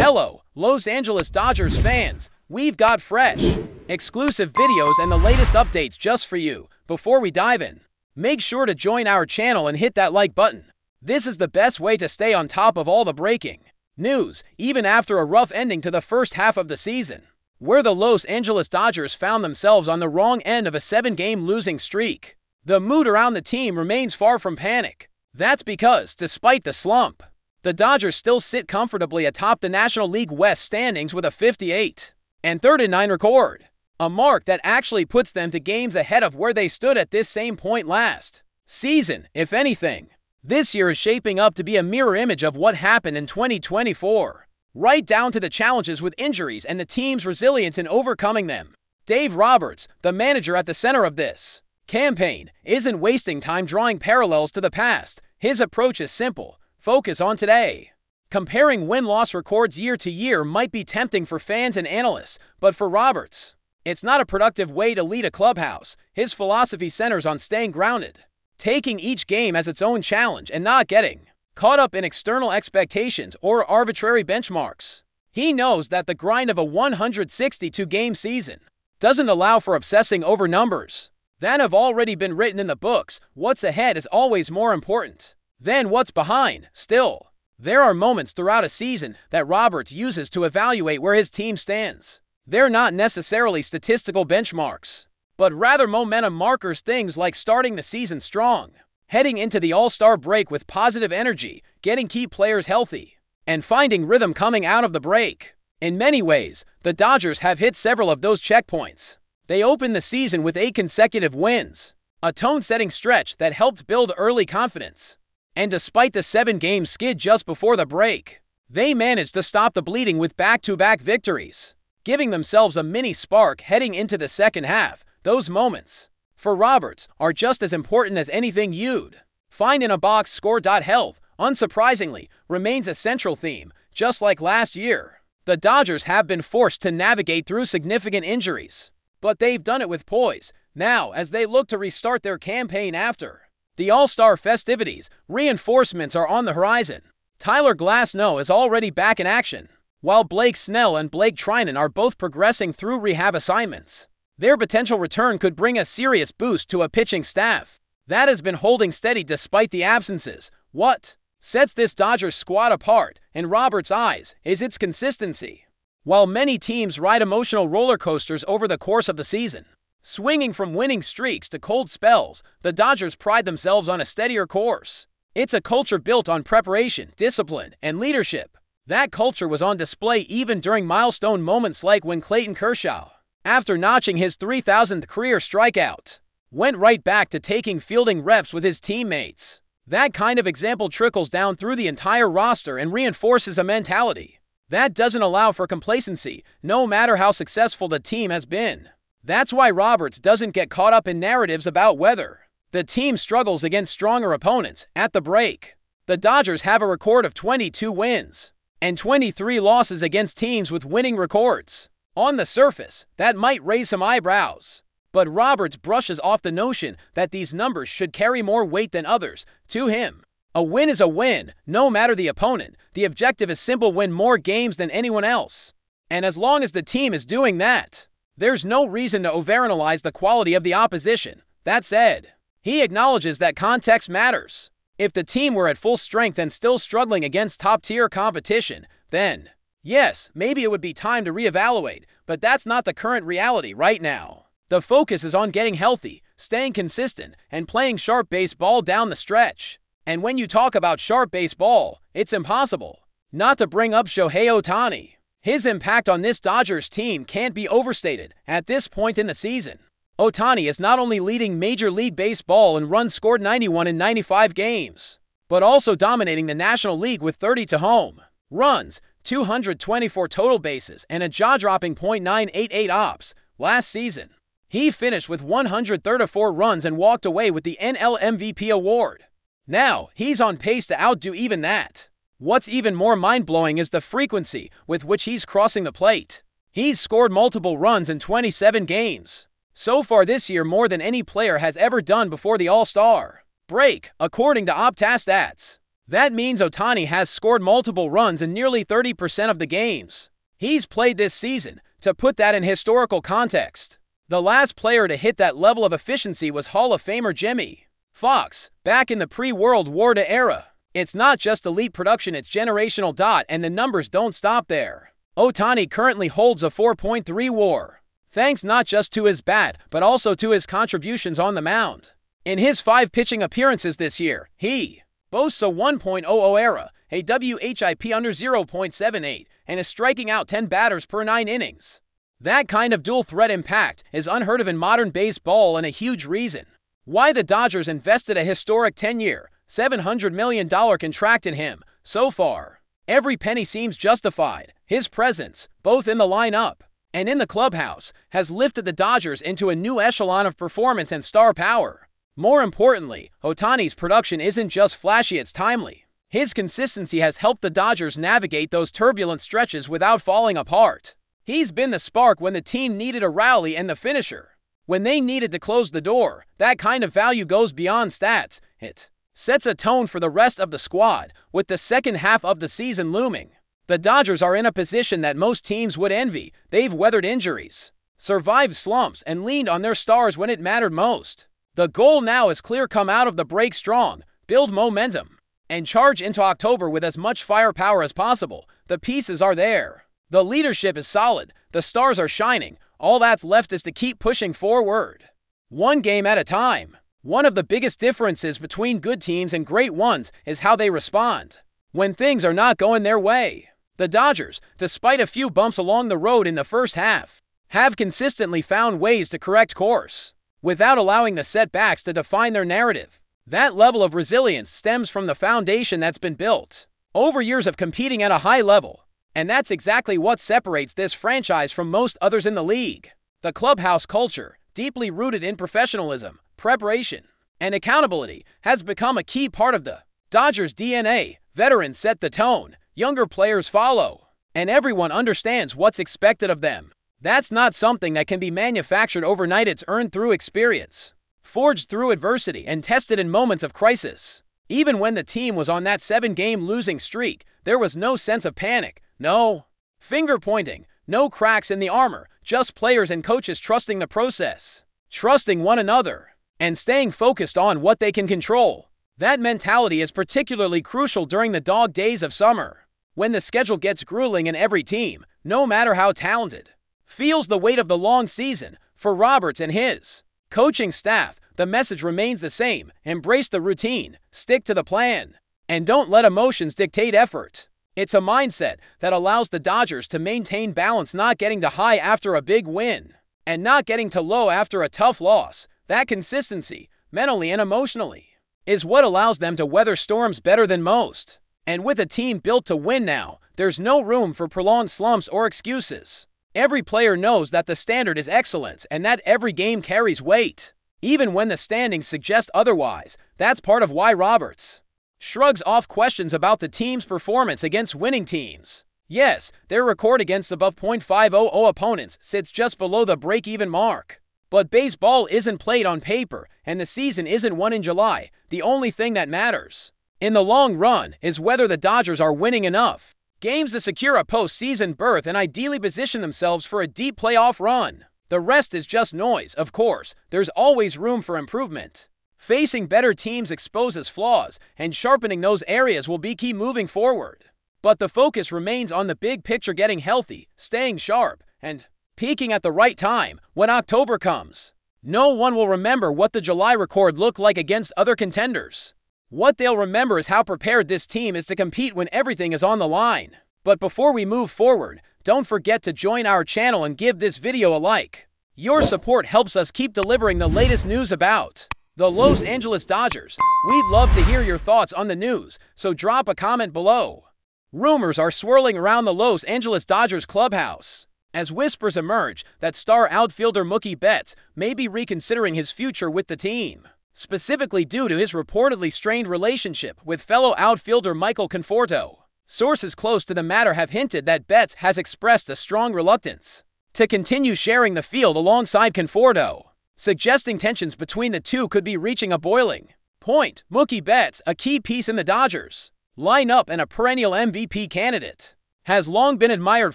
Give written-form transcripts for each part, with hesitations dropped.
Hello, Los Angeles Dodgers fans. We've got fresh, exclusive videos and the latest updates just for you. Before we dive in, make sure to join our channel and hit that like button. This is the best way to stay on top of all the breaking news, even after a rough ending to the first half of the season, where the Los Angeles Dodgers found themselves on the wrong end of a 7-game losing streak. The mood around the team remains far from panic. That's because, despite the slump, the Dodgers still sit comfortably atop the National League West standings with a 58-39 record, a mark that actually puts them to games ahead of where they stood at this same point last season. If anything, this year is shaping up to be a mirror image of what happened in 2024, right down to the challenges with injuries and the team's resilience in overcoming them. Dave Roberts, the manager at the center of this campaign, isn't wasting time drawing parallels to the past. His approach is simple: focus on today. Comparing win-loss records year to year might be tempting for fans and analysts, but for Roberts, it's not a productive way to lead a clubhouse. His philosophy centers on staying grounded, taking each game as its own challenge and not getting caught up in external expectations or arbitrary benchmarks. He knows that the grind of a 162-game season doesn't allow for obsessing over numbers that have already been written in the books. What's ahead is always more important than what's behind. Still, there are moments throughout a season that Roberts uses to evaluate where his team stands. They're not necessarily statistical benchmarks, but rather momentum markers, things like starting the season strong, heading into the All-Star break with positive energy, getting key players healthy, and finding rhythm coming out of the break. In many ways, the Dodgers have hit several of those checkpoints. They opened the season with 8 consecutive wins, a tone-setting stretch that helped build early confidence. And despite the 7-game skid just before the break, they managed to stop the bleeding with back-to-back victories, giving themselves a mini spark heading into the second half. Those moments, for Roberts, are just as important as anything you'd find in a box score. Health, unsurprisingly, remains a central theme. Just like last year, the Dodgers have been forced to navigate through significant injuries, but they've done it with poise. Now, as they look to restart their campaign after the All-Star festivities, reinforcements are on the horizon. Tyler Glasnow is already back in action, while Blake Snell and Blake Trinan are both progressing through rehab assignments. Their potential return could bring a serious boost to a pitching staff that has been holding steady despite the absences. What sets this Dodgers squad apart, in Roberts' eyes, is its consistency. While many teams ride emotional roller coasters over the course of the season, swinging from winning streaks to cold spells, the Dodgers pride themselves on a steadier course. It's a culture built on preparation, discipline, and leadership. That culture was on display even during milestone moments like when Clayton Kershaw, after notching his 3,000th career strikeout, went right back to taking fielding reps with his teammates. That kind of example trickles down through the entire roster and reinforces a mentality that doesn't allow for complacency, no matter how successful the team has been. That's why Roberts doesn't get caught up in narratives about whether the team struggles against stronger opponents. At the break, the Dodgers have a record of 22 wins and 23 losses against teams with winning records. On the surface, that might raise some eyebrows, but Roberts brushes off the notion that these numbers should carry more weight than others. To him, a win is a win, no matter the opponent. The objective is simple: win more games than anyone else. And as long as the team is doing that, there's no reason to overanalyze the quality of the opposition. That said, he acknowledges that context matters. If the team were at full strength and still struggling against top-tier competition, then, yes, maybe it would be time to reevaluate, but that's not the current reality right now. The focus is on getting healthy, staying consistent, and playing sharp baseball down the stretch. And when you talk about sharp baseball, it's impossible not to bring up Shohei Ohtani. His impact on this Dodgers team can't be overstated at this point in the season. Ohtani is not only leading Major League Baseball in runs scored 91 in 95 games, but also dominating the National League with 30 home runs, 224 total bases, and a jaw-dropping .988 ops. Last season, he finished with 134 runs and walked away with the NL MVP award. Now, he's on pace to outdo even that. What's even more mind-blowing is the frequency with which he's crossing the plate. He's scored multiple runs in 27 games so far this year, more than any player has ever done before the All-Star break, according to Opta Stats. That means Ohtani has scored multiple runs in nearly 30% of the games he's played this season. To put that in historical context, the last player to hit that level of efficiency was Hall of Famer Jimmy Fox, back in the pre-World War II era. It's not just elite production, it's generational. And the numbers don't stop there. Ohtani currently holds a 4.3 WAR, thanks not just to his bat, but also to his contributions on the mound. In his 5 pitching appearances this year, he boasts a 1.00 ERA, a WHIP under 0.78, and is striking out 10 batters per 9 innings. That kind of dual-threat impact is unheard of in modern baseball, and a huge reason why the Dodgers invested a historic 10-year, $700 million contract in him. So far, every penny seems justified. His presence, both in the lineup and in the clubhouse, has lifted the Dodgers into a new echelon of performance and star power. More importantly, Ohtani's production isn't just flashy, it's timely. His consistency has helped the Dodgers navigate those turbulent stretches without falling apart. He's been the spark when the team needed a rally and the finisher when they needed to close the door. That kind of value goes beyond stats. It sets a tone for the rest of the squad. With the second half of the season looming, the Dodgers are in a position that most teams would envy. They've weathered injuries, survived slumps, and leaned on their stars when it mattered most. The goal now is clear: come out of the break strong, build momentum, and charge into October with as much firepower as possible. The pieces are there. The leadership is solid. The stars are shining. All that's left is to keep pushing forward, one game at a time. One of the biggest differences between good teams and great ones is how they respond when things are not going their way. The Dodgers, despite a few bumps along the road in the first half, have consistently found ways to correct course without allowing the setbacks to define their narrative. That level of resilience stems from the foundation that's been built over years of competing at a high level. And that's exactly what separates this franchise from most others in the league. The clubhouse culture, deeply rooted in professionalism, preparation, and accountability, has become a key part of the Dodgers' DNA. Veterans set the tone, younger players follow, and everyone understands what's expected of them. That's not something that can be manufactured overnight. It's earned through experience, forged through adversity, and tested in moments of crisis. Even when the team was on that 7-game losing streak, there was no sense of panic, no finger-pointing, no cracks in the armor, just players and coaches trusting the process, trusting one another, and staying focused on what they can control. That mentality is particularly crucial during the dog days of summer, when the schedule gets grueling and every team, no matter how talented, feels the weight of the long season. For Roberts and his coaching staff, the message remains the same: embrace the routine, stick to the plan, and don't let emotions dictate effort. It's a mindset that allows the Dodgers to maintain balance, not getting to high after a big win, and not getting to low after a tough loss. That consistency, mentally and emotionally, is what allows them to weather storms better than most. And with a team built to win now, there's no room for prolonged slumps or excuses. Every player knows that the standard is excellence and that every game carries weight, even when the standings suggest otherwise. That's part of why Roberts shrugs off questions about the team's performance against winning teams. Yes, their record against above .500 opponents sits just below the break-even mark. But baseball isn't played on paper, and the season isn't won in July. The only thing that matters in the long run is whether the Dodgers are winning enough games to secure a postseason berth and ideally position themselves for a deep playoff run. The rest is just noise. Of course, there's always room for improvement. Facing better teams exposes flaws, and sharpening those areas will be key moving forward. But the focus remains on the big picture: getting healthy, staying sharp, and peaking at the right time. When October comes, no one will remember what the July record looked like against other contenders. What they'll remember is how prepared this team is to compete when everything is on the line. But before we move forward, don't forget to join our channel and give this video a like. Your support helps us keep delivering the latest news about the Los Angeles Dodgers. We'd love to hear your thoughts on the news, so drop a comment below. Rumors are swirling around the Los Angeles Dodgers clubhouse as whispers emerge that star outfielder Mookie Betts may be reconsidering his future with the team, specifically due to his reportedly strained relationship with fellow outfielder Michael Conforto. Sources close to the matter have hinted that Betts has expressed a strong reluctance to continue sharing the field alongside Conforto, suggesting tensions between the two could be reaching a boiling point. Mookie Betts, a key piece in the Dodgers' lineup and a perennial MVP candidate, has long been admired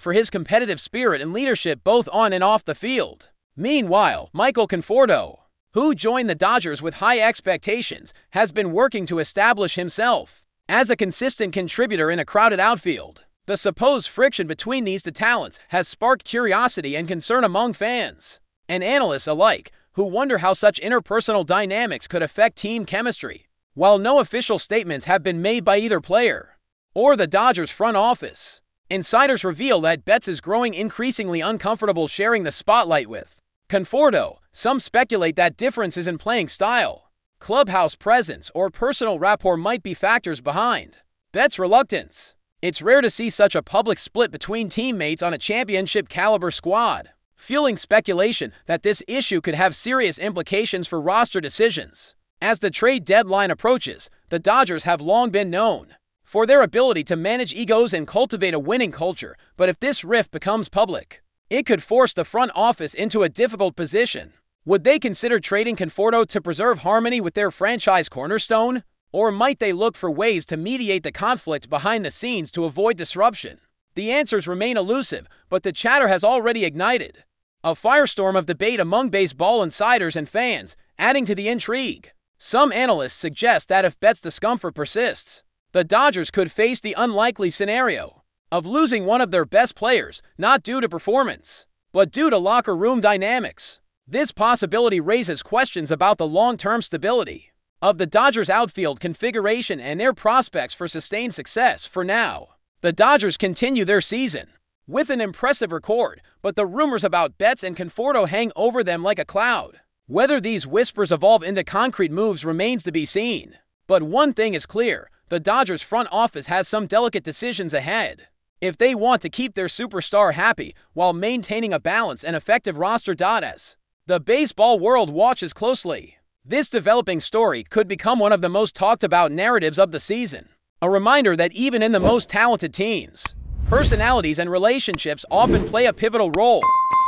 for his competitive spirit and leadership both on and off the field. Meanwhile, Michael Conforto, who joined the Dodgers with high expectations, has been working to establish himself as a consistent contributor in a crowded outfield. The supposed friction between these two talents has sparked curiosity and concern among fans and analysts alike, who wonder how such interpersonal dynamics could affect team chemistry. While no official statements have been made by either player or the Dodgers front office, insiders reveal that Betts is growing increasingly uncomfortable sharing the spotlight with Conforto. Some speculate that differences in playing style, clubhouse presence, or personal rapport might be factors behind Betts' reluctance. It's rare to see such a public split between teammates on a championship-caliber squad, fueling speculation that this issue could have serious implications for roster decisions. As the trade deadline approaches, the Dodgers have long been known for their ability to manage egos and cultivate a winning culture, but if this rift becomes public, it could force the front office into a difficult position. Would they consider trading Conforto to preserve harmony with their franchise cornerstone? Or might they look for ways to mediate the conflict behind the scenes to avoid disruption? The answers remain elusive, but the chatter has already ignited a firestorm of debate among baseball insiders and fans, adding to the intrigue. Some analysts suggest that if Betts' discomfort persists, the Dodgers could face the unlikely scenario of losing one of their best players, not due to performance, but due to locker room dynamics. This possibility raises questions about the long-term stability of the Dodgers' outfield configuration and their prospects for sustained success. For now, the Dodgers continue their season with an impressive record, but the rumors about Betts and Conforto hang over them like a cloud. Whether these whispers evolve into concrete moves remains to be seen. But one thing is clear, the Dodgers front office has some delicate decisions ahead if they want to keep their superstar happy while maintaining a balanced and effective roster. As the baseball world watches closely, this developing story could become one of the most talked about narratives of the season. A reminder that even in the most talented teams, personalities and relationships often play a pivotal role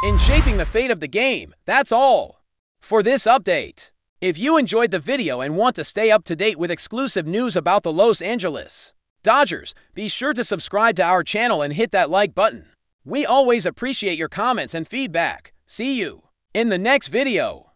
in shaping the fate of the game. That's all for this update. If you enjoyed the video and want to stay up to date with exclusive news about the Los Angeles Dodgers, be sure to subscribe to our channel and hit that like button. We always appreciate your comments and feedback. See you in the next video.